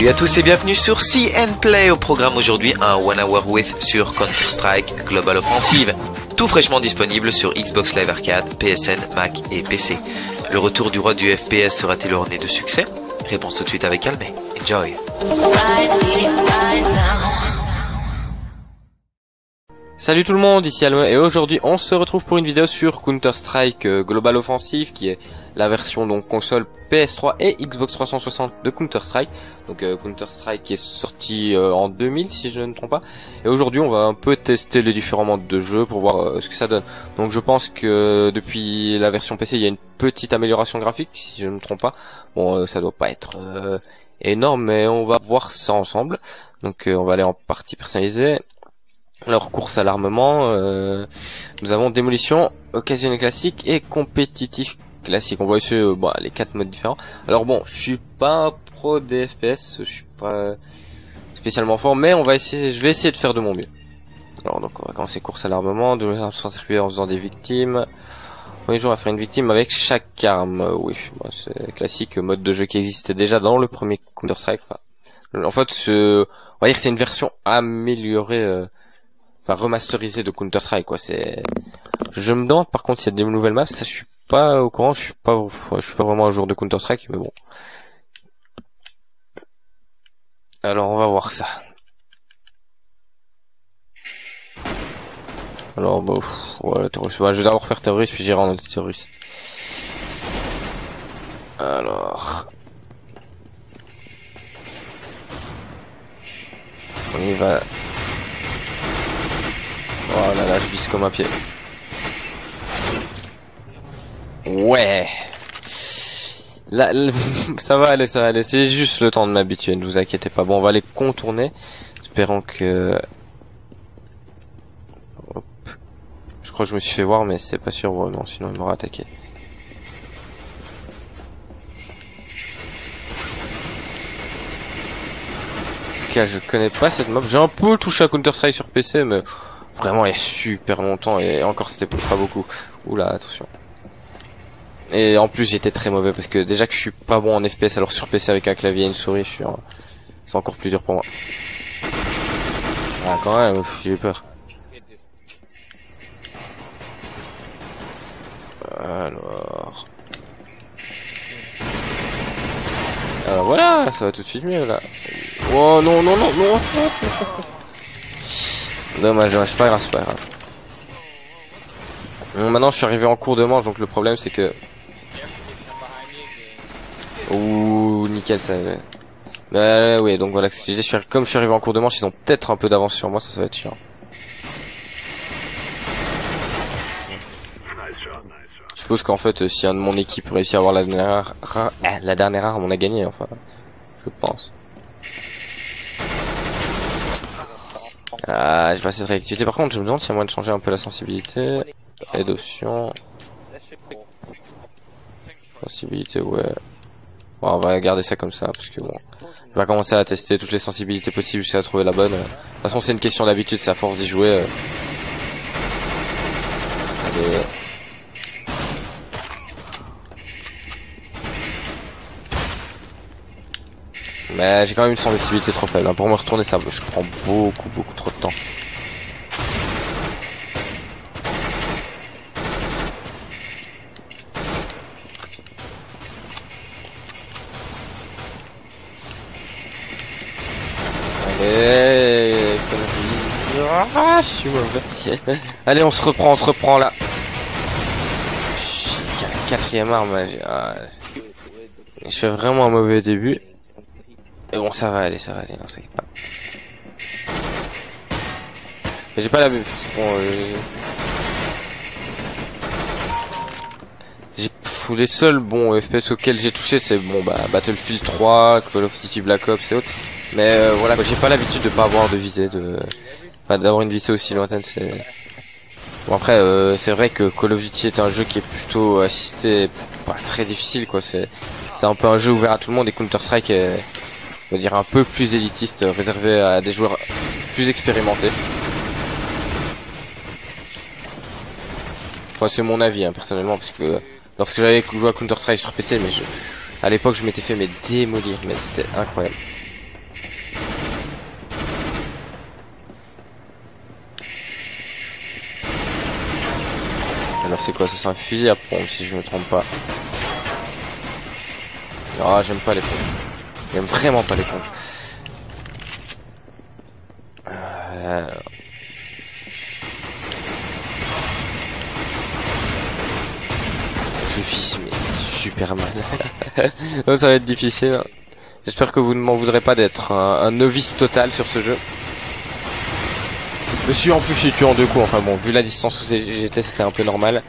Salut à tous et bienvenue sur See and Play. Au programme aujourd'hui, un One Hour With sur Counter-Strike Global Offensive. Tout fraîchement disponible sur Xbox Live Arcade, PSN, Mac et PC. Le retour du roi du FPS sera-t-il orné de succès? Réponse tout de suite avec Almé. Enjoy. Salut tout le monde, ici Almé et aujourd'hui on se retrouve pour une vidéo sur Counter-Strike Global Offensive qui est la version donc console PS3 et Xbox 360 de Counter-Strike. Donc Counter-Strike qui est sorti en 2000 si je ne me trompe pas. Et aujourd'hui on va un peu tester les différents modes de jeu pour voir ce que ça donne. Donc je pense que depuis la version PC il y a une petite amélioration graphique si je ne me trompe pas. Bon ça doit pas être énorme mais on va voir ça ensemble. Donc on va aller en partie personnalisée. Alors course à l'armement, nous avons démolition, occasionnel classique et compétitif classique. On voit ici les 4 modes différents. Alors bon, je suis pas un pro des FPS, je suis pas spécialement fort, mais je vais essayer de faire de mon mieux. Alors donc on va commencer course à l'armement, de en faisant des victimes. Oui, on va faire une victime avec chaque arme. Oui, c'est classique, mode de jeu qui existait déjà dans le premier Counter-Strike. En fait, on va dire que c'est une version améliorée. Remasterisé de Counter-Strike quoi. Je me demande par contre s'il y a des nouvelles maps, ça je suis pas au courant, je suis pas vraiment un joueur de Counter-Strike mais bon. Alors on va voir ça. Alors je vais d'abord faire terroriste puis j'irai en anti-terroriste. Alors on y va. Oh là là, je vise comme un pied. Ouais. Là, ça va aller. C'est juste le temps de m'habituer, ne vous inquiétez pas. Bon, on va les contourner. Espérons que... Hop. Je crois que je me suis fait voir, mais c'est pas sûr. Bon, non, sinon il m'aura attaqué. En tout cas, je connais pas cette map. J'ai un peu touché à Counter-Strike sur PC, mais... Vraiment il y a super longtemps et encore c'était pas beaucoup. Oula attention. Et en plus j'étais très mauvais parce que déjà que je suis pas bon en FPS alors sur PC avec un clavier et une souris c'est encore plus dur pour moi. Ah quand même j'ai eu peur. Alors voilà ça va tout de suite mieux là. Oh non. Dommage, c'est pas grave. Bon, maintenant je suis arrivé en cours de manche, donc le problème c'est que... Ouh, nickel ça. Oui, donc voilà, comme je suis arrivé en cours de manche, ils ont peut-être un peu d'avance sur moi, ça va être chiant. Je suppose qu'en fait, si un de mon équipe réussit à avoir la dernière arme, on a gagné, enfin, je pense. J'ai pas cette réactivité. Par contre, je me demande s'il y a moyen de changer un peu la sensibilité. Aide option. Sensibilité, ouais. Bon, on va garder ça comme ça parce que bon, je vais commencer à tester toutes les sensibilités possibles jusqu'à trouver la bonne. De toute façon, c'est une question d'habitude, c'est à force d'y jouer. Mais j'ai quand même une sensibilité trop faible. Pour me retourner, ça, je prends beaucoup trop de temps. Allez, je suis mauvais. Allez, on se reprend là. Quatrième arme, je fais vraiment un mauvais début. Et bon, ça va aller, on s'inquiète pas. Mais j'ai pas la vue. Bon, les seuls FPS auxquels j'ai touché, c'est Battlefield 3, Call of Duty Black Ops et autres. Mais voilà, j'ai pas l'habitude de pas avoir de visée, d'avoir une visée aussi lointaine. C'est bon après, c'est vrai que Call of Duty est un jeu qui est plutôt assisté, pas très difficile quoi. C'est un peu un jeu ouvert à tout le monde et Counter-Strike est, on va dire, un peu plus élitiste, réservé à des joueurs plus expérimentés. Enfin, c'est mon avis, personnellement, parce que lorsque j'avais joué à Counter-Strike sur PC, à l'époque, je m'étais fait démolir, mais c'était incroyable. Alors c'est quoi ça? C'est un fusil à pompe si je me trompe pas. Ah, j'aime pas les pompes. J'aime vraiment pas les pompes. Je vise mais super mal. Donc, ça va être difficile. Hein. J'espère que vous ne m'en voudrez pas d'être un novice total sur ce jeu. Je me suis en plus tué en 2 coups. Enfin bon, vu la distance où j'étais, c'était un peu normal.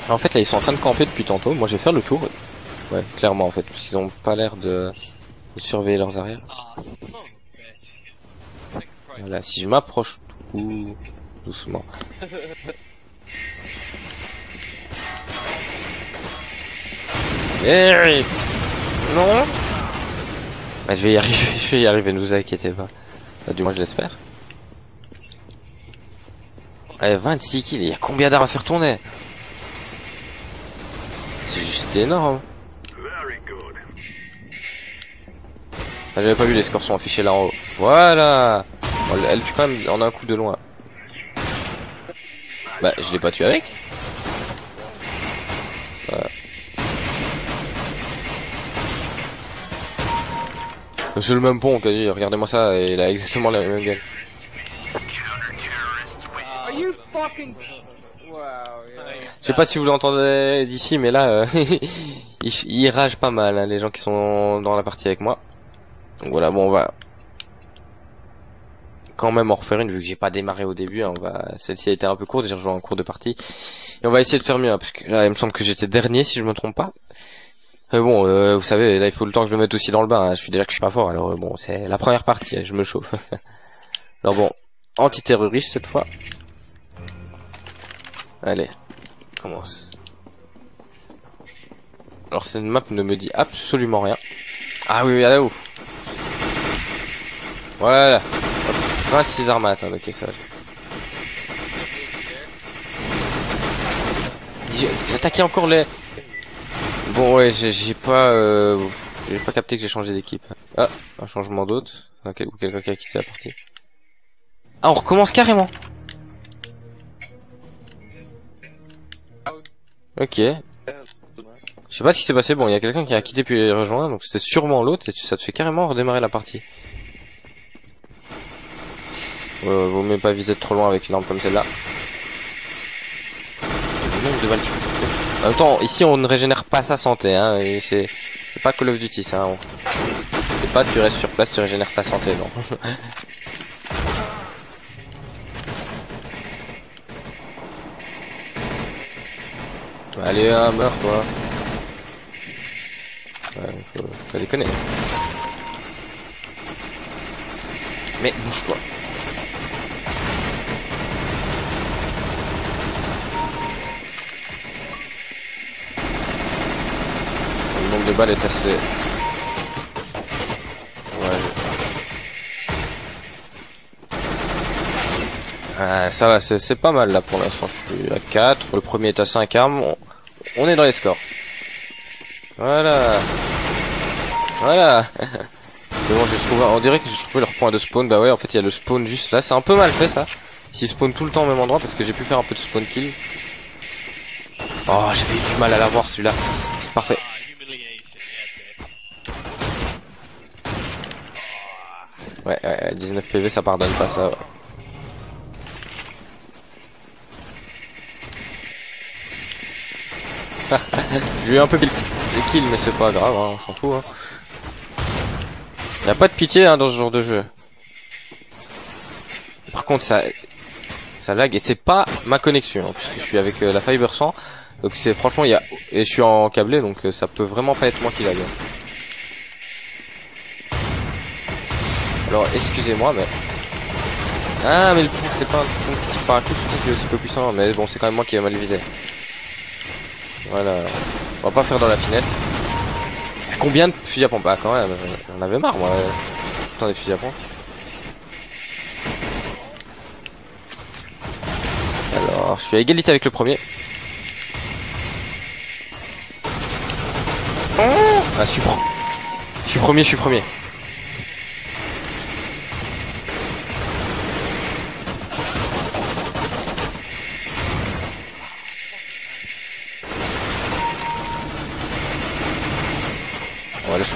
En fait là ils sont en train de camper depuis tantôt. Moi je vais faire le tour. Ouais, clairement en fait, parce qu'ils ont pas l'air de surveiller leurs arrières. Voilà, si je m'approche tout doucement. Eh non. Bah, je vais y arriver, ne vous inquiétez pas. Bah, du moins je l'espère. Allez, 26 kills, il y a combien d'armes à faire tourner? C'est juste énorme. Ah, j'avais pas vu, les scores sont affichés là en haut. Voilà. Bon, elle tue quand même en un coup de loin. Bah je l'ai pas tué avec. Ça... C'est le même pont quasi, regardez-moi ça, et il a exactement la même gueule. Je sais pas si vous l'entendez d'ici, mais là, il rage pas mal, hein, les gens qui sont dans la partie avec moi. Donc voilà, bon, on va quand même en refaire une, vu que j'ai pas démarré au début. Hein, celle-ci a été un peu courte, j'ai rejoint en cours de partie. Et on va essayer de faire mieux, hein, parce que là, il me semble que j'étais dernier, si je me trompe pas. Mais bon, vous savez, là, il faut le temps que je me mette aussi dans le bain. Hein. Je suis déjà que je suis pas fort, alors bon, c'est la première partie, hein, je me chauffe. Alors bon, antiterroriste cette fois. Allez, commence. Alors cette map ne me dit absolument rien. Ah oui, allez, ouf. Voilà. Hop, 26 armates, hein, ok, ça va. J'ai attaqué encore les... Bon ouais, j'ai pas capté que j'ai changé d'équipe. Ah, un changement d'autre. Ou quelqu'un qui a quitté la partie. Ah, on recommence carrément. Ok. Je sais pas ce qui s'est passé. Bon, il y a quelqu'un qui a quitté puis rejoint, donc c'était sûrement l'autre et ça te fait carrément redémarrer la partie. Vaut mieux pas viser trop loin avec une arme comme celle-là. Le nombre de balles qu'il faut. En même temps, ici on ne régénère pas sa santé, hein. C'est pas Call of Duty, ça. Hein. C'est pas tu restes sur place, tu régénères sa santé, non. Allez, meurs toi. Ouais, faut déconner. Mais bouge-toi. Le nombre de balles est assez... Ouais. Ça va, c'est pas mal là pour l'instant. Je suis à 4. Le premier est à 5 armes. On est dans les scores. Voilà. Voilà. Mais bon, on dirait que j'ai trouvé leur point de spawn. Bah ouais, en fait, il y a le spawn juste là. C'est un peu mal fait ça. S'ils spawn tout le temps au même endroit, parce que j'ai pu faire un peu de spawn kill. Oh, j'avais eu du mal à l'avoir celui-là. C'est parfait. Ouais, 19 PV, ça pardonne pas ça. Ouais. J'ai eu un peu les kills, mais c'est pas grave, hein, on s'en fout. Hein. Y a pas de pitié hein, dans ce genre de jeu. Par contre, ça lag et c'est pas ma connexion, hein, puisque je suis avec la Fiber 100. Donc c'est franchement, et je suis en câblé, donc ça peut vraiment pas être moi qui lag. Alors excusez-moi, mais ah mais le coup c'est pas un coup qui tire par un coup, qui est aussi peu puissant, mais bon c'est quand même moi qui ai mal visé. Voilà, on va pas faire dans la finesse. Combien de fusils à pompe? Ah quand même, j'en avais marre moi. Putain des fusils à pompe. Alors, je suis à égalité avec le premier. Ah, je suis premier.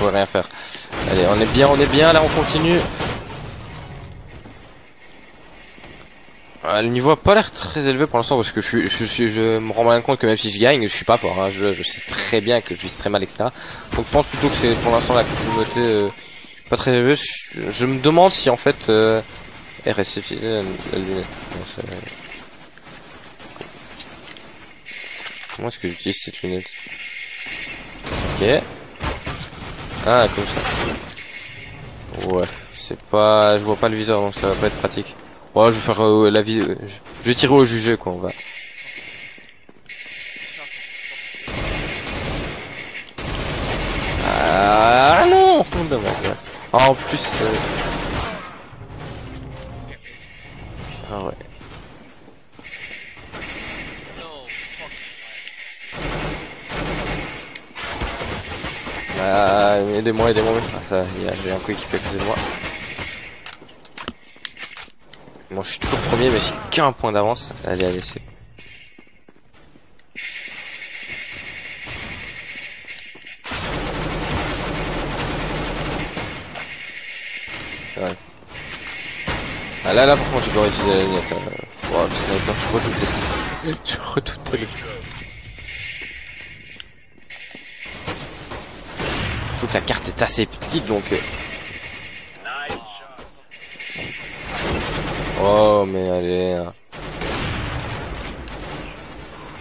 pouvais rien faire. Allez, on est bien, là on continue. Le niveau a pas l'air très élevé pour l'instant parce que je me rends bien compte que même si je gagne, je suis pas fort. Hein. Je sais très bien que je vis très mal, etc. Donc je pense plutôt que c'est pour l'instant la communauté pas très élevée. Je me demande si en fait RSC la lunette. Comment est-ce que j'utilise cette lunette? Ok. Ah, comme ça. Ouais, c'est pas, je vois pas le viseur donc ça va pas être pratique. Ouais, je vais faire la vie. Je vais tirer au jugé quoi, on va. Ah non, dommage. Ouais. Ah, en plus. Ah ouais. Ah, aidez-moi. Ah, ça, j'ai un coéquipier à côté de moi. Bon, je suis toujours premier, mais j'ai qu'un point d'avance. Allez, c'est. Ouais. Ah là, par contre, je dois utiliser la lunette. Oh, le sniper, je redoutais ça. Je redoutais le sniper. Surtout que la carte est assez petite, donc. Oh mais allez.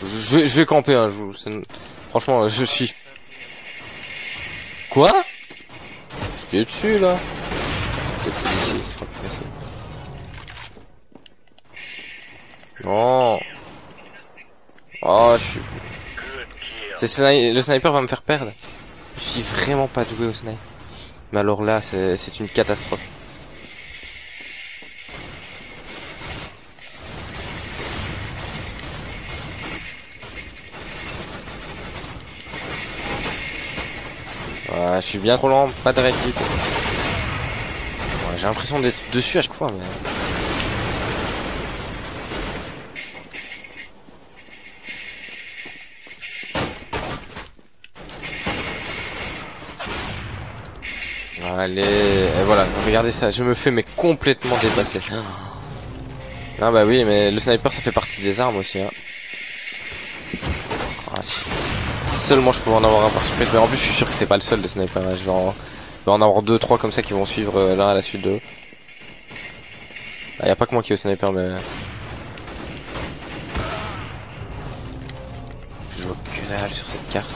Je vais camper un jour. Franchement, je suis. Quoi? Je t'ai dessus là. Non. Oh, je suis. Le sniper va me faire perdre. Je suis vraiment pas doué au sniper. Mais alors là, c'est une catastrophe. Je suis bien trop lent, pas de réactivité. Ouais, j'ai l'impression d'être dessus à chaque fois, mais... Allez, et voilà, regardez ça, je me fais mais complètement dépasser. Ah bah oui, mais le sniper ça fait partie des armes aussi. Hein. Ah si. Seulement je pouvais en avoir un par surprise, mais en plus je suis sûr que c'est pas le seul de sniper. Hein. Je vais en avoir 2-3 comme ça qui vont suivre l'un à la suite de eux. Ah, y a pas que moi qui est au sniper, mais... Je vois que dalle sur cette carte.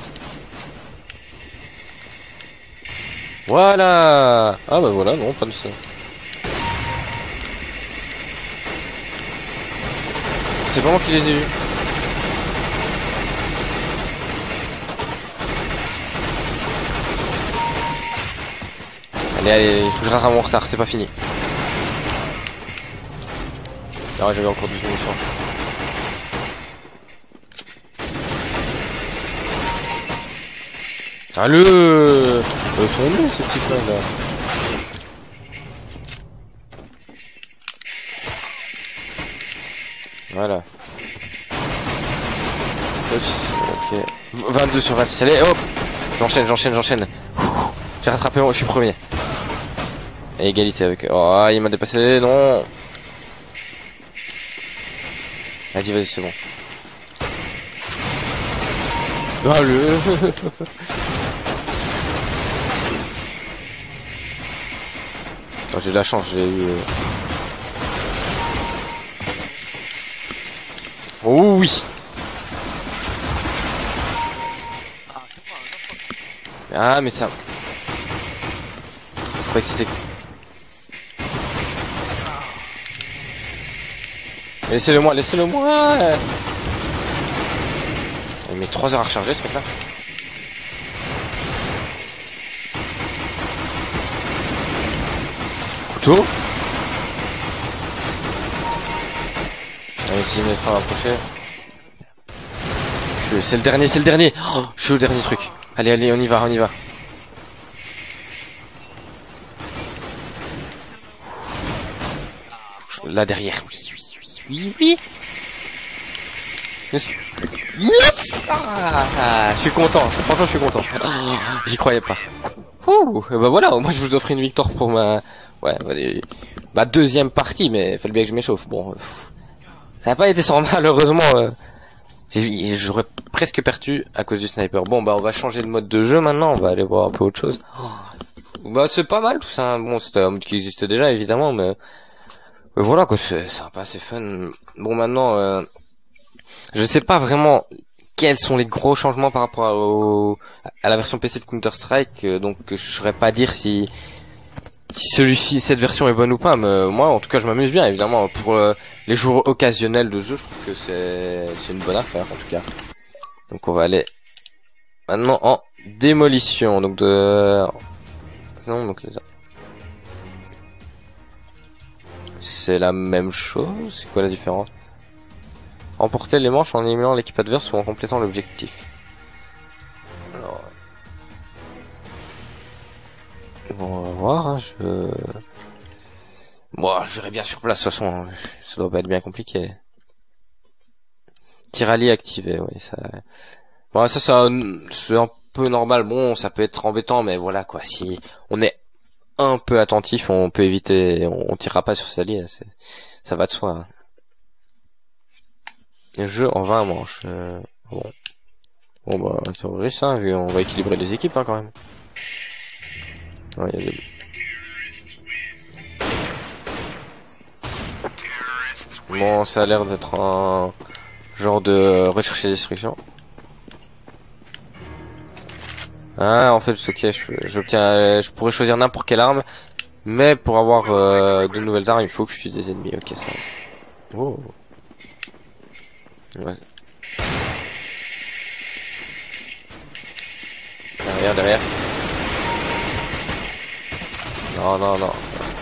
Voilà. Ah bah voilà, non, pas de ça. C'est pas moi qui les ai eus. Allez, il faut que je rattrape mon retard, c'est pas fini. Ah, j'avais encore 12 munitions. Allez, sont nuls ces petits points là. Voilà. Ok. 22 sur 26. Allez, hop. J'enchaîne. J'ai rattrapé, je suis premier. Et égalité avec... Oh, il m'a dépassé, non. Vas-y, c'est bon. Allez. Oh, j'ai de la chance, j'ai eu... Oh oui. Ah mais ça... Je croyais que c'était... Laissez-le moi. Il met 3 heures à recharger ce truc là. Couteau. Allez, 6 minutes pour m'approcher. C'est le dernier. Oh, je suis au dernier truc. Allez, on y va. Là derrière. Oui. Yes. Ah, je suis content. Franchement, je suis content. J'y croyais pas. Ouh, et bah voilà, moi je vous offre une victoire pour ma, ma deuxième partie, mais fallait bien que je m'échauffe. Bon, ça n'a pas été sans malheureusement. J'aurais presque perdu à cause du sniper. Bon bah on va changer de mode de jeu maintenant, on va aller voir un peu autre chose. Bah c'est pas mal tout ça. Bon c'était un mode qui existait déjà évidemment, mais voilà quoi, c'est sympa, c'est fun. Bon maintenant, je sais pas vraiment quels sont les gros changements par rapport à la version PC de Counter-Strike, donc je saurais pas dire si cette version est bonne ou pas, mais moi en tout cas je m'amuse bien évidemment. Pour les jours occasionnels de jeu, je trouve que c'est une bonne affaire en tout cas. Donc on va aller maintenant en démolition, donc c'est la même chose, c'est quoi la différence? Remporter les manches en éliminant l'équipe adverse ou en complétant l'objectif. Alors bon, on va voir, hein, bon, je verrai bien sur place, de toute façon, ça doit pas être bien compliqué. Tirali activé, oui, ça... Bon, ça, c'est un peu normal, bon, ça peut être embêtant, mais voilà, quoi, si on est un peu attentif, on peut éviter, on tirera pas sur sa ligne, ça va de soi. Hein. Jeu en 20 manches, bon, bah, terroriste, hein, on va équilibrer les équipes, hein, quand même. Ouais, y a des... Bon, ça a l'air d'être un genre de recherche et destruction. Ah, en fait, ok, je pourrais choisir n'importe quelle arme, mais pour avoir de nouvelles armes, il faut que je tue des ennemis. Ok, ça. Oh. Ouais. Derrière. Non.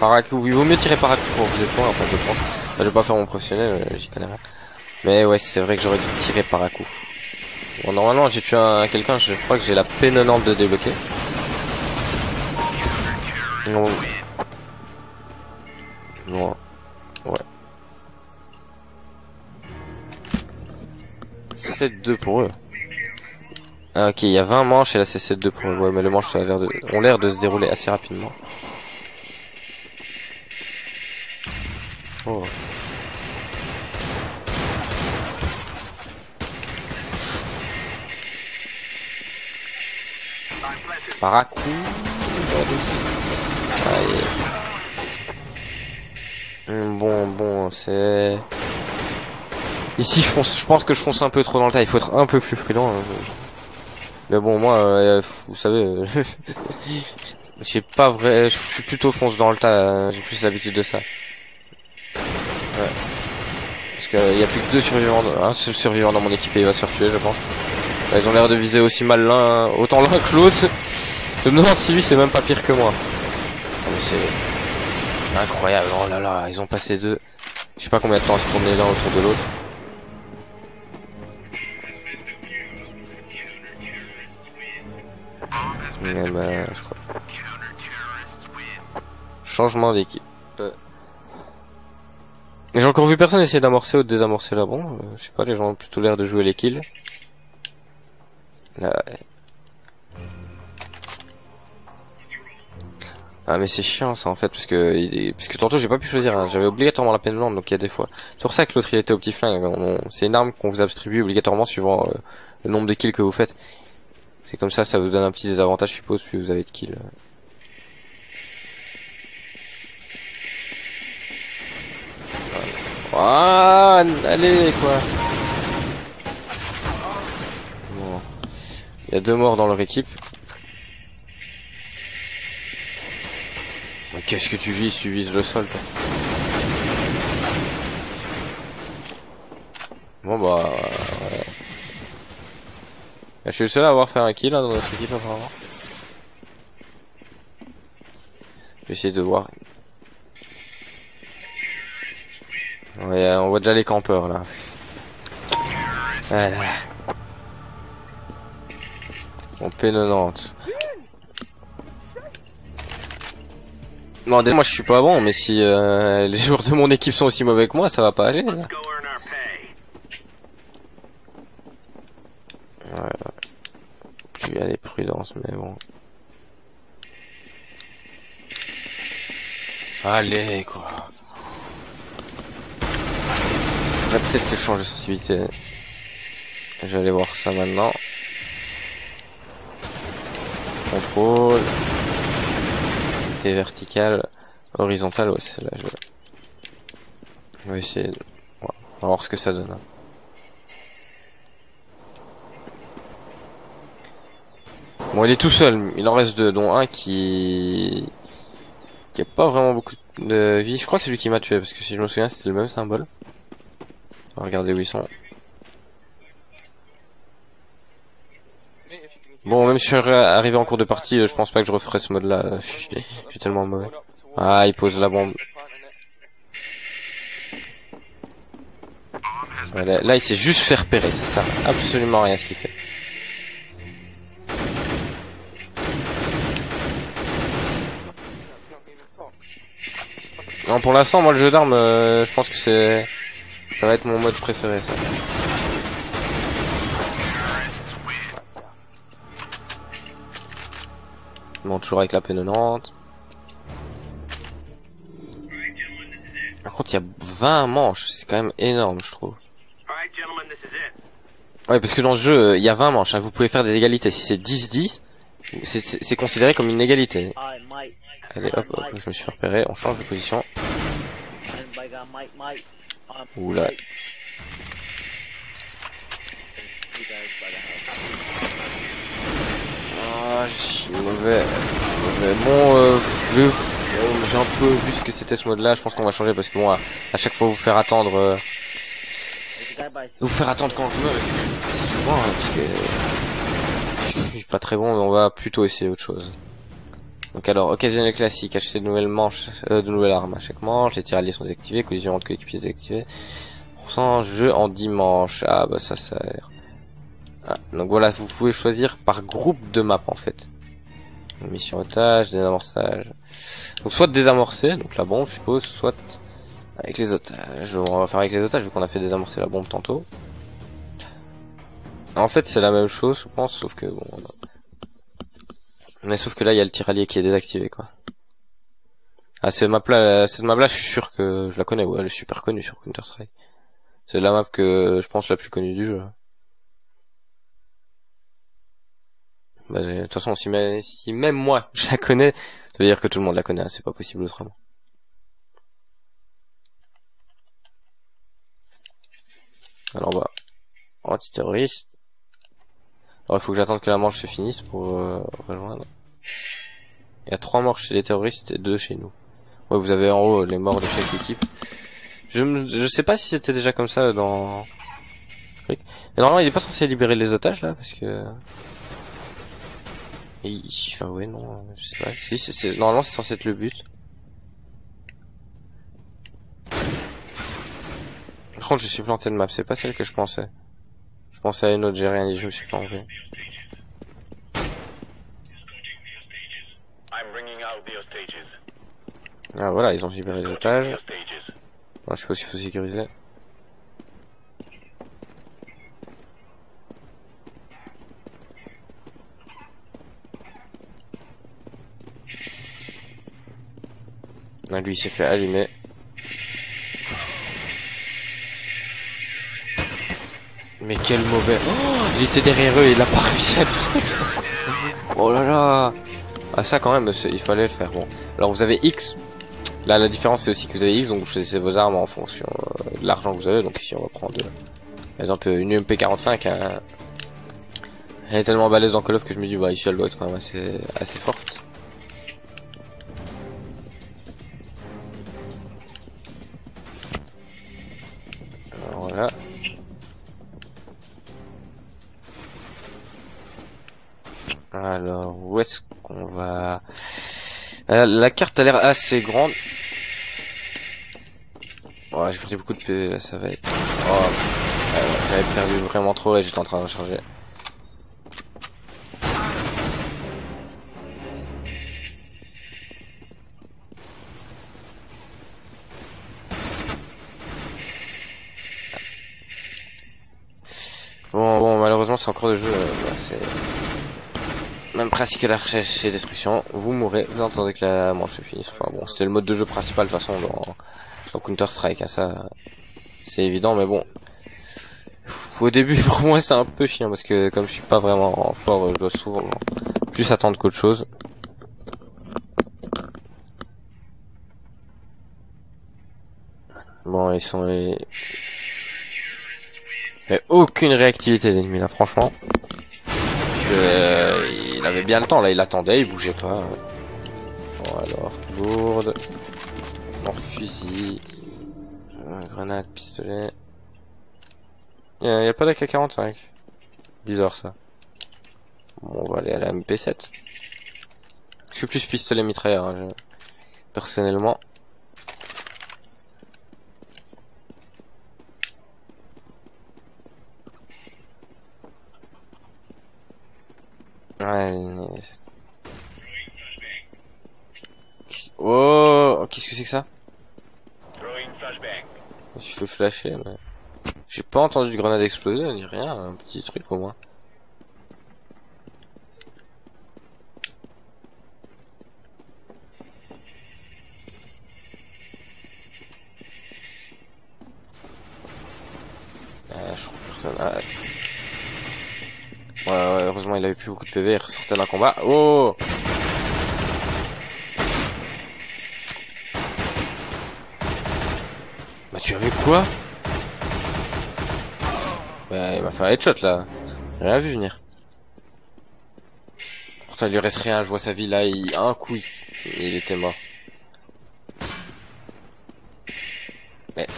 Paracoup, il vaut mieux tirer paracoup pour vous êtes loin, en fait, je pense. Je vais pas faire mon professionnel, j'y connais rien. Mais ouais, c'est vrai que j'aurais dû tirer paracoup. Bon, normalement, j'ai tué quelqu'un, je crois que j'ai la P90 de débloquer. Non. Ouais. 7-2 pour eux. Ah, ok, il y a 20 manches et là c'est 7-2 pour eux. Ouais, mais les manches ont l'air de se dérouler assez rapidement. Oh. Paracoup. Bon, c'est... Ici, je pense que je fonce un peu trop dans le tas. Il faut être un peu plus prudent. Mais bon, moi, vous savez, j'ai pas vrai, je suis plutôt fonce dans le tas. J'ai plus l'habitude de ça. Ouais. Parce qu'il y a plus que deux survivants, un seul survivant dans mon équipe et il va se faire tuer, je pense. Ouais, ils ont l'air de viser aussi mal autant l'un que l'autre. Je me demande si lui c'est même pas pire que moi. Mais c'est incroyable. Oh là là, ils ont passé deux. Je sais pas combien de temps à se tourner l'un autour de l'autre. Mais bah, je crois. Changement d'équipe. J'ai encore vu personne essayer d'amorcer ou de désamorcer la bombe. Je sais pas, les gens ont plutôt l'air de jouer les kills. Là. Ah mais c'est chiant ça en fait parce que tantôt j'ai pas pu choisir, hein. J'avais obligatoirement la peine blanche donc il y a des fois. C'est pour ça que l'autre il était au petit flingue. C'est une arme qu'on vous attribue obligatoirement suivant le nombre de kills que vous faites. C'est comme ça vous donne un petit désavantage je suppose plus vous avez de kills. Ah, allez quoi. Bon. Il y a 2 morts dans leur équipe. Qu'est-ce que tu vises le sol toi. Bon bah ouais. Je suis le seul à avoir fait un kill là, dans notre équipe apparemment. Je vais essayer de voir. Ouais, on voit déjà les campeurs là. Voilà. On P90. Non, déjà, moi je suis pas bon, mais si les joueurs de mon équipe sont aussi mauvais que moi, ça va pas aller. Là. Ouais. Puis aller prudence, mais bon. Allez, quoi. Faudrait peut-être que je change de sensibilité. Je vais aller voir ça maintenant. Contrôle. T verticale. Horizontale, ouais, c'est là. Je vais essayer. Ouais, on va voir ce que ça donne. Bon, il est tout seul. Il en reste deux, dont un qui a pas vraiment beaucoup de vie. Je crois que c'est lui qui m'a tué, parce que si je me souviens, c'était le même symbole. On va regarder où ils sont. Bon, même si je suis arrivé en cours de partie, je pense pas que je referai ce mode-là. Je suis tellement mauvais. Ah, il pose la bombe. Ouais, là, il s'est juste fait repérer, c'est ça. Absolument rien ce qu'il fait. Non, pour l'instant, moi, le jeu d'armes, je pense que ça va être mon mode préféré, ça. Bon, toujours avec la P90. Par contre, il y a 20 manches, c'est quand même énorme, je trouve. Ouais, parce que dans ce jeu, il y a 20 manches, hein. Vous pouvez faire des égalités. Si c'est 10-10, c'est considéré comme une égalité. Allez, hop, hop, je me suis fait repérer, on change de position. Oula. Ah, je suis mauvais. Bon, j'ai un peu vu ce que c'était ce mode-là. Je pense qu'on va changer parce que bon, à chaque fois vous faire attendre, quand je meurs, souvent, parce que je suis pas très bon, mais on va plutôt essayer autre chose. Donc alors, occasionnel classique, acheter de nouvelles manches, de nouvelles armes à chaque manche, les tirs alliés sont désactivés, collision entre coéquipiers désactivés. % jeu en 10 manches. Ah bah ça a l'air. Ah, donc voilà, vous pouvez choisir par groupe de map en fait. Mission otage, désamorçage. Donc soit désamorcer, donc la bombe je suppose, soit avec les otages. On va faire avec les otages vu qu'on a fait désamorcer la bombe tantôt. En fait c'est la même chose je pense, sauf que bon... Mais sauf que là il y a le tir allié qui est désactivé quoi. Ah cette map là je suis sûr que je la connais, ouais, elle est super connue sur Counter Strike. C'est la map que je pense la plus connue du jeu. Bah, de toute façon, si même moi je la connais, ça veut dire que tout le monde la connaît, hein, c'est pas possible autrement. Alors bah, antiterroriste. Alors il faut que j'attende que la manche se finisse pour rejoindre. Il y a 3 morts chez les terroristes et 2 chez nous. Ouais, vous avez en haut les morts de chaque équipe. Je sais pas si c'était déjà comme ça dans... Mais normalement il est pas censé libérer les otages là, parce que... Enfin ouais non, je sais pas. Si, normalement c'est censé être le but. Par contre je suis planté de map, c'est pas celle que je pensais. Je pensais à une autre, j'ai rien dit, je me suis planté. Ah voilà, ils ont libéré les otages. Bon, je sais pas s'il faut sécuriser. Ah, lui il s'est fait allumer. Mais quel mauvais... Oh, il était derrière eux, il a pas réussi à tout. Oh là là. Ah ça quand même, il fallait le faire. Bon, alors vous avez X. Là la différence c'est aussi que vous avez X, donc vous choisissez vos armes en fonction de l'argent que vous avez. Donc ici on va prendre par exemple une MP45. Hein. Elle est tellement balèze dans Call of que je me dis bah ici elle doit être quand même assez forte. Alors, voilà. Alors où est-ce qu'on va... la carte a l'air assez grande. Ouais, j'ai perdu beaucoup de PV là, ça va être... Oh, j'avais perdu vraiment trop et j'étais en train de charger. Bon, malheureusement c'est encore le jeu, bah, c'est... Même principe que la recherche et destruction, vous mourrez, vous entendez que la manche se finisse. Enfin bon, c'était le mode de jeu principal de toute façon dans Counter-Strike, hein, ça c'est évident, mais bon. Au début pour moi c'est un peu chiant parce que comme je suis pas vraiment fort, je dois souvent plus attendre qu'autre chose. Bon, ils sont... Il y a aucune réactivité d'ennemis là, franchement. Il avait bien le temps, là, il attendait, il bougeait pas. Bon, alors, lourde. Non, fusil. Grenade, pistolet. Il y a pas d'AK-45. Bizarre, ça. Bon, on va aller à la MP7. Je suis plus pistolet mitrailleur, hein, personnellement. Ouais, oh, qu'est-ce que c'est que ça? Je me suis fait flasher, mais j'ai pas entendu de grenade exploser, ni rien, un petit truc au moins. Je trouve personne. Ouais, heureusement il avait plus beaucoup de PV, il ressortait d'un combat. Oh! Bah tu avais quoi? Bah il m'a fait un headshot là. J'ai rien vu venir. Pourtant il lui reste rien, je vois sa vie là, un coup il était mort. Mais...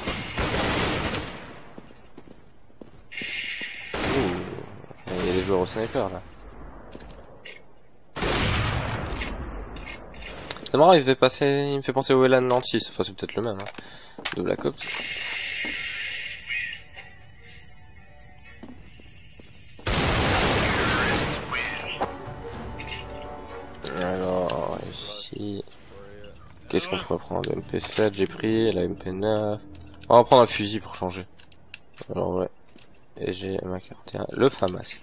il y a des joueurs au sniper là. C'est marrant, il me fait penser au Elan 96, enfin c'est peut-être le même, hein, de Black Ops. Alors, ici... Qu'est-ce qu'on pourrait prendre? MP7, j'ai pris, la MP9... On va prendre un fusil pour changer. Alors ouais. Et j'ai ma carte, le FAMAS.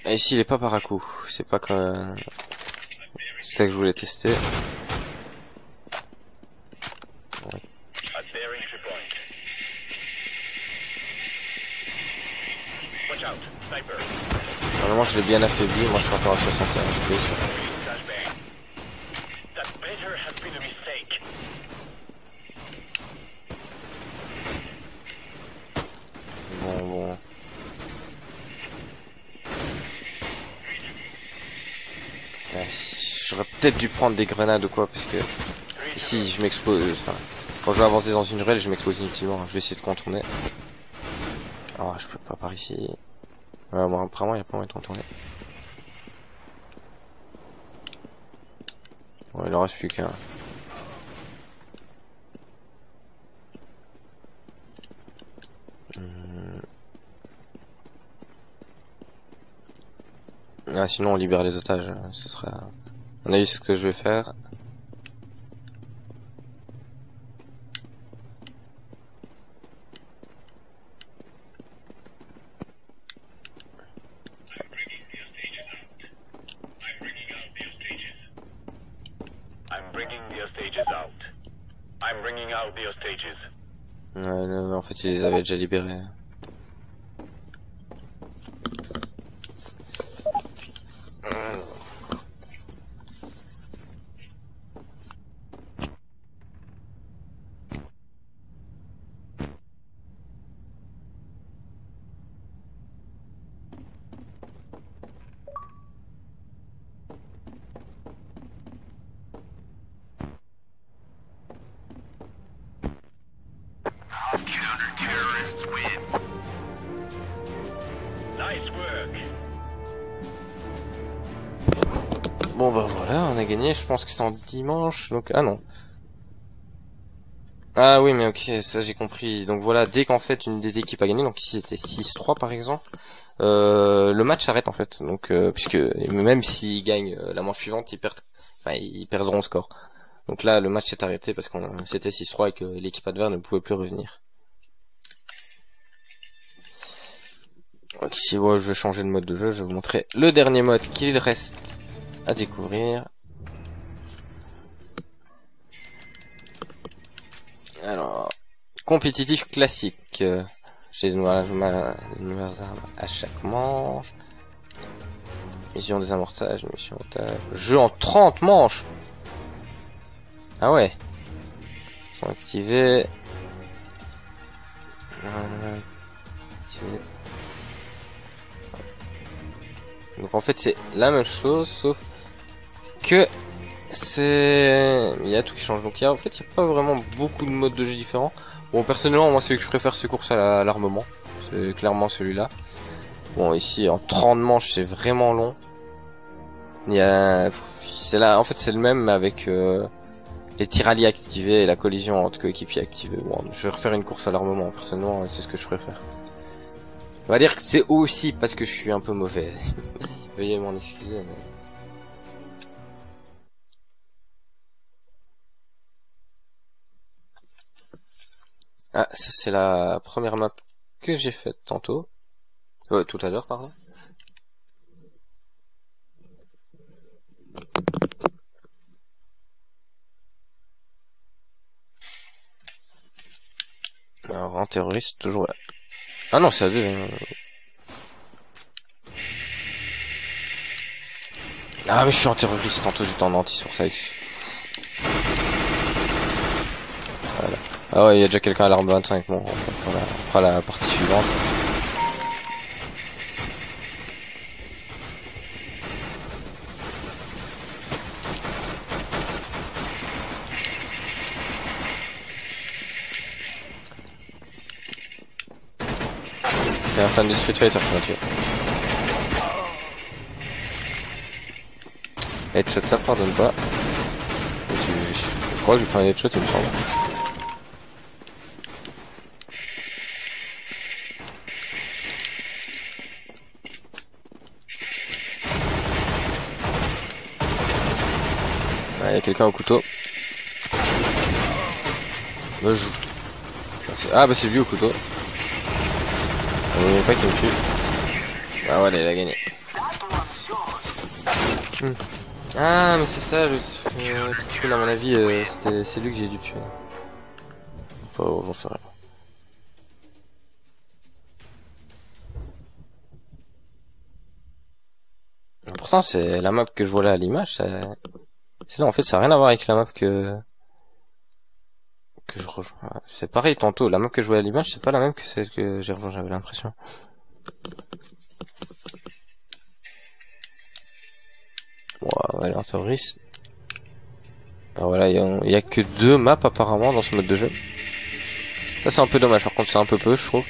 Et ici il est pas par à coup, c'est pas comme... C'est ça que je voulais tester. Ouais. Normalement je l'ai bien affaibli, moi je suis encore à 61 FPS. Bon. J'aurais peut-être dû prendre des grenades ou quoi, parce que ici je m'expose. Enfin, quand je vais avancer dans une ruelle, je m'expose inutilement. Je vais essayer de contourner. Ah, je peux pas par ici. Ouais, bon, apparemment il n'y a pas moyen de contourner. Bon, il en reste plus qu'un. Ah, sinon on libère les otages, ce sera... On a vu ce que je vais faire. Non, en fait, ils les avaient déjà libérés. Counter-terrorists win. Nice work. Bon bah voilà, on a gagné, je pense que c'est en dimanche, donc... Ah non. Ah oui mais ok, ça j'ai compris. Donc voilà, dès qu'en fait une des équipes a gagné, donc ici c'était 6-3 par exemple, le match s'arrête en fait. Donc puisque même s'ils gagnent la manche suivante, ils perdront le score. Donc là le match s'est arrêté parce qu'on c'était 6-3 et que l'équipe adverse ne pouvait plus revenir. Donc ici, ouais, je vais changer de mode de jeu. Je vais vous montrer le dernier mode qu'il reste à découvrir. Alors, compétitif classique. J'ai de nouvelles armes à chaque manche. Mission des amortages, mission otage. Jeu en 30 manches. Ah ouais. Sont activés. Activé. Donc en fait c'est la même chose sauf que c'est il y a tout qui change. Donc il y a en fait il y a pas vraiment beaucoup de modes de jeu différents. Bon personnellement moi celui que je préfère c'est course à l'armement. C'est clairement celui-là. Bon ici en 30 manches c'est vraiment long. Il y a c'est là en fait c'est le même avec les tiraliers activés et la collision entre coéquipiers activés. Bon, je vais refaire une course à l'armement personnellement, c'est ce que je préfère. On va dire que c'est aussi parce que je suis un peu mauvais. Veuillez m'en excuser. Mais... Ah, ça c'est la première map que j'ai faite tantôt. Tout à l'heure, pardon. Alors, un terroriste toujours là. Ah non, c'est à deux. Ah mais je suis en terroriste, tantôt j'étais en anti sur ça. Voilà. Ah ouais, il y a déjà quelqu'un à l'arme 25, bon, on fera la partie suivante. C'est un fan de Street Fighter qui m'a tué. Headshot ça pardonne pas. Je crois que je lui fais un headshot il me semble. Il y a quelqu'un au couteau. Me joue. Ah bah c'est lui au couteau. On ne pas qu'il me tue. Ah ouais, il a gagné. Ah mais c'est ça le petit coup à mon avis c'est lui que j'ai dû tuer. Enfin j'en sais rien. Pourtant c'est la map que je vois là à l'image, c'est là en fait ça n'a rien à voir avec la map que je rejoins. C'est pareil tantôt, la map que je vois à l'image c'est pas la même que celle que j'ai rejoint, j'avais l'impression. Wow, allez, un terroriste. Alors voilà, il y a que 2 maps apparemment dans ce mode de jeu. Ça c'est un peu dommage, par contre c'est un peu peu je trouve.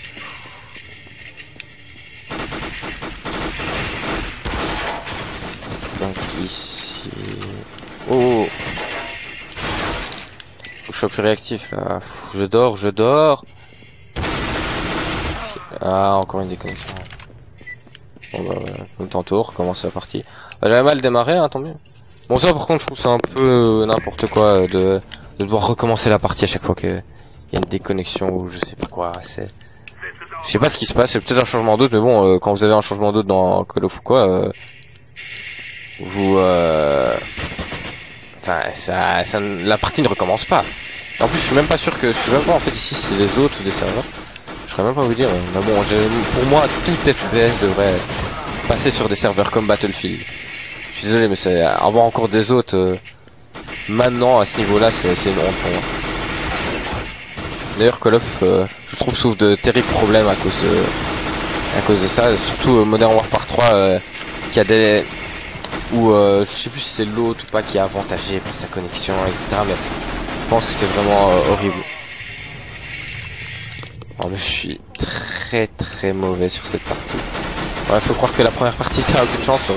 Donc ici... Oh, faut que je sois plus réactif là. Je dors. Ah, encore une déconnexion. Bon bah voilà, comme tantôt, on recommence la partie. Bah, j'avais mal démarré, hein, tant mieux. Bon ça par contre je trouve c'est un peu n'importe quoi de devoir recommencer la partie à chaque fois qu'il y a une déconnexion ou je sais pas quoi. Je sais pas ce qui se passe, c'est peut-être un changement d'autre, mais bon quand vous avez un changement d'autre dans Call of ou quoi, la partie ne recommence pas. En plus je suis même pas sûr que je sais même pas en fait ici c'est les autres ou des serveurs. Je saurais même pas vous dire, mais bon pour moi tout FPS devrait passer sur des serveurs comme Battlefield. Je suis désolé mais c'est avoir encore des autres maintenant à ce niveau-là c'est une honte pour moi. D'ailleurs Call of je trouve souffre de terribles problèmes à cause de ça, surtout Modern Warfare 3 qui a des ou je sais plus si c'est l'autre ou pas qui est avantagé pour sa connexion etc. mais je pense que c'est vraiment horrible. Oh mais je suis très mauvais sur cette partie. Ouais, faut croire que la première partie t'as un peu de chance sur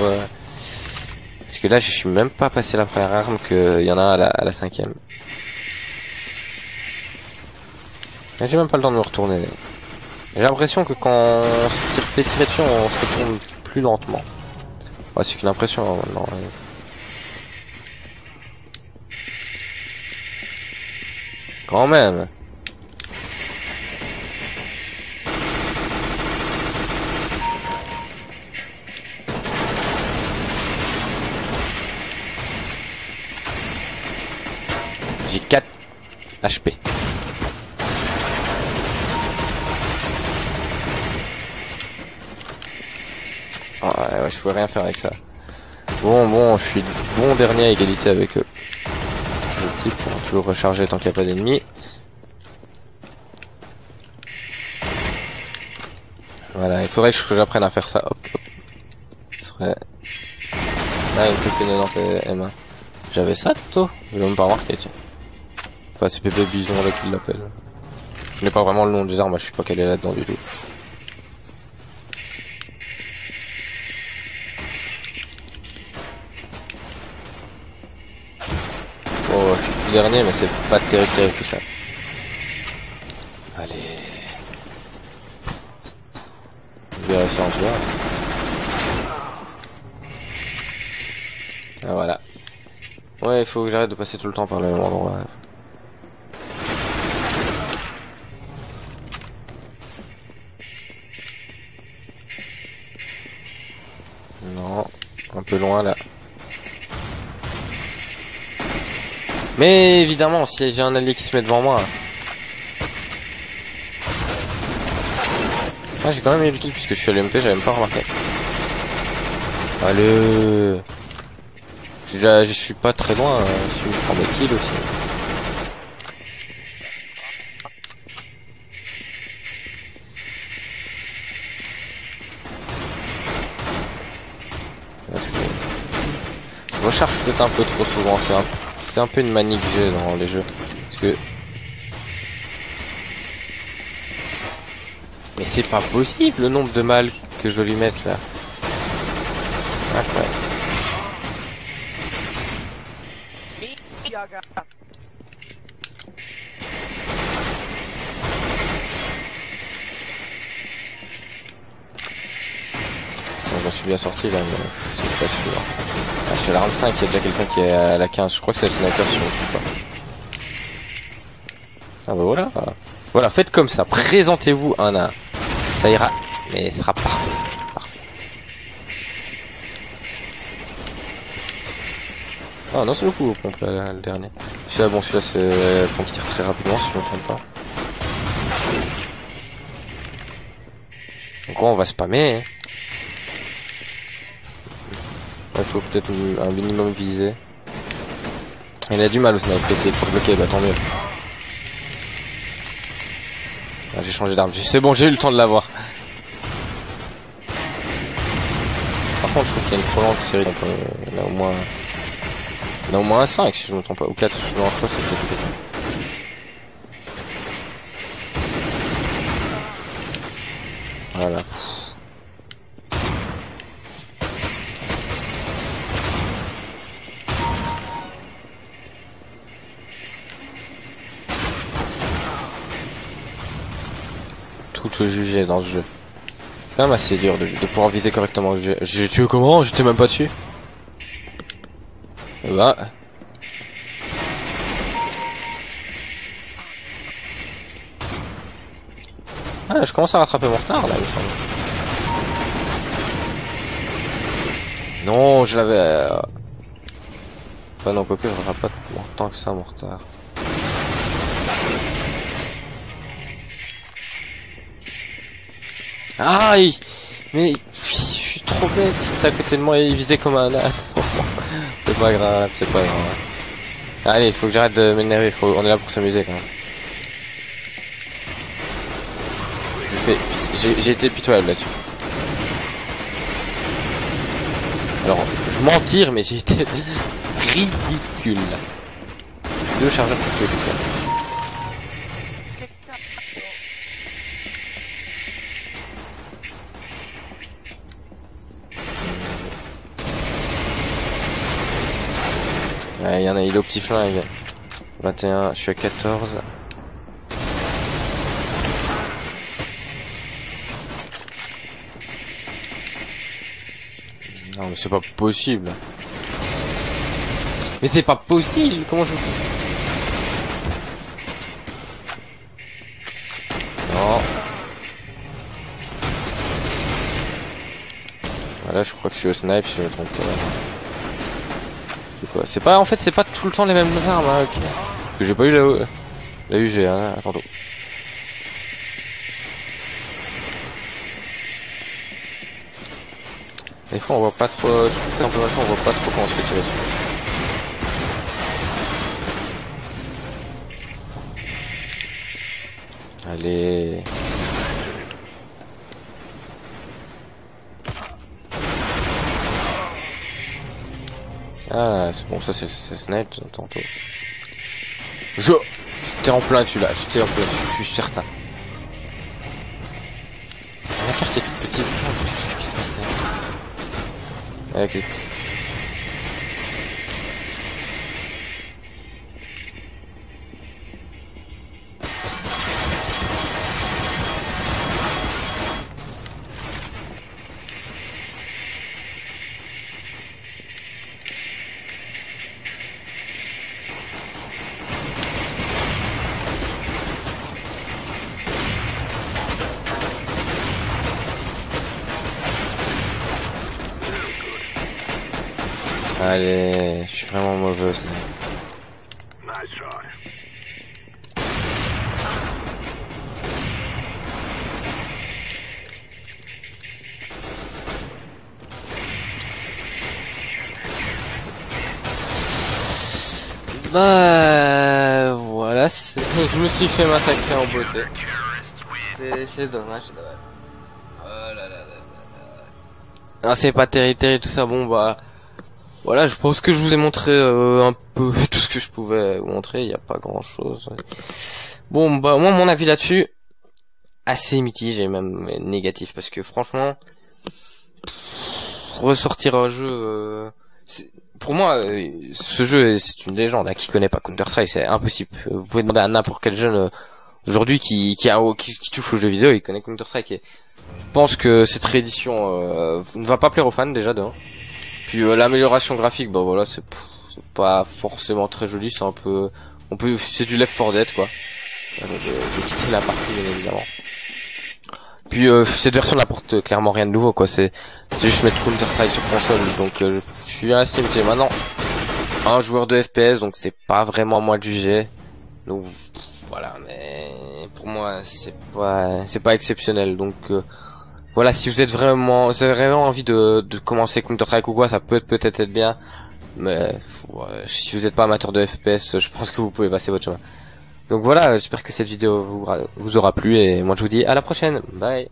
parce que là je suis même pas passé la première arme qu'il y en a à la 5ème. J'ai même pas le temps de me retourner. J'ai l'impression que quand on se fait tirer dessus on se retourne plus lentement. Ouais, c'est qu'une impression hein, maintenant. Quand même. J'ai 4 HP. Oh, ouais, je peux rien faire avec ça. Bon, je suis bon dernier à égalité avec eux. Le type pour toujours recharger tant qu'il n'y a pas d'ennemis. Voilà, il faudrait que j'apprenne à faire ça. Hop, hop. Ce serait... Ah, une plus pénétrante M1. J'avais ça, Toto? Je l'ai même pas remarqué, tiens. Enfin, c'est Pépé Bison là qu'il l'appelle. Je n'ai pas vraiment le nom des armes, moi je suis pas calé là-dedans du tout. Oh, je suis plus dernier, mais c'est pas terrible tout ça. Allez. Je vais réussir en tout cas. Ah, voilà. Ouais, il faut que j'arrête de passer tout le temps par le même endroit. Non, un peu loin là. Mais évidemment, si j'ai un allié qui se met devant moi. Ah, j'ai quand même eu le kill puisque je suis à l'MP, j'avais même pas remarqué. Allez. Je suis pas très loin, je me prends des kills aussi. Je recharge peut-être un peu trop souvent, c'est un peu une manie que j'ai dans les jeux. Parce que... Mais c'est pas possible le nombre de balles que je dois lui mettre là. Incroyable. Je suis bien sorti là, mais c'est pas sûr. Ah, je suis à l'arme 5, il y a déjà quelqu'un qui est à la 15. Je crois que c'est le sniper si je ne me trompe pas. Ah bah voilà. Voilà, faites comme ça. Présentez-vous un à un. Ça ira. Mais ce sera parfait. Parfait. Ah non, c'est le coup au pompe là, le dernier. Celui-là, bon, celui-là c'est le pompe qui tire très rapidement si je ne me trompe pas. Donc on va spammer. Hein. Il faut peut-être un minimum viser. Il a du mal au sniper, essayer de bloquer, bah tant mieux. Ah, j'ai changé d'arme, c'est bon, j'ai eu le temps de l'avoir. Par contre, je trouve qu'il y a une trop longue série, donc il y en a au moins un 5 si je ne me trompe pas, ou 4, je crois que c'est peut-être ça. Voilà. Tout juger dans ce jeu. C'est quand même assez dur de pouvoir viser correctement. J'ai tué comment? J'étais même pas dessus. Bah. Ah, je commence à rattraper mon retard là, il me semble. Non, je l'avais. Enfin non, quoique je rattrape pas tant que ça mon retard. Aïe! Mais je suis trop bête, t'es à côté de moi et il visait comme un âne. C'est pas grave, c'est pas grave. Allez, il faut que j'arrête de m'énerver, on est là pour s'amuser quand même. J'ai été pitoyable là-dessus. Alors, je m'en tire, mais j'ai été ridicule. 2 chargeurs pour tuer quelqu'un. Ouais, il y en a, il est au petit flingue. 21, je suis à 14. Non mais c'est pas possible. Mais c'est pas possible, comment je fais? Non. Voilà, je crois que je suis au snipe si je me trompe pas. C'est pas, en fait c'est pas tout le temps les mêmes armes, hein, ok. Parce que j'ai pas eu la UG, hein, à tantôt. Des fois on voit pas trop, je trouve que c'est un peu vachement, on voit pas trop quand on se fait tirer dessus. Allez. Ah, c'est bon, ça c'est snipe tantôt. J'étais en plein dessus là, j'étais en plein dessus, je suis certain. La carte est toute petite. Avec les... Allez, je suis vraiment mauvaise. Nice shot. Bah voilà, je me suis fait massacrer en beauté. C'est dommage. Oh là là là là. Ah, c'est pas terrible tout ça. Bon bah voilà, je pense que je vous ai montré un peu tout ce que je pouvais vous montrer. Il y a pas grand chose. Bon bah moi mon avis là-dessus assez mitigé, même négatif, parce que franchement ressortir un jeu pour moi, ce jeu, c'est une légende. Qui connaît pas Counter-Strike, c'est impossible. Vous pouvez demander à n'importe quel jeune aujourd'hui qui touche aux jeux vidéo, il connaît Counter-Strike. Et je pense que cette réédition ne va pas plaire aux fans déjà d'un. Puis l'amélioration graphique, bah voilà, c'est pas forcément très joli. C'est un peu, c'est du Left 4 Dead quoi. Je vais quitter la partie bien évidemment. Puis cette version n'apporte clairement rien de nouveau quoi. C'est juste mettre Counter-Strike sur console, donc je suis assez mitigé. Maintenant, un joueur de FPS, donc c'est pas vraiment à moi de juger. Donc voilà, mais pour moi c'est pas exceptionnel. Donc voilà, si vous avez vraiment envie de commencer Counter-Strike ou quoi, ça peut-être être bien. Mais si vous n'êtes pas amateur de FPS, je pense que vous pouvez passer votre chemin. Donc voilà, j'espère que cette vidéo vous aura plu et moi je vous dis à la prochaine. Bye.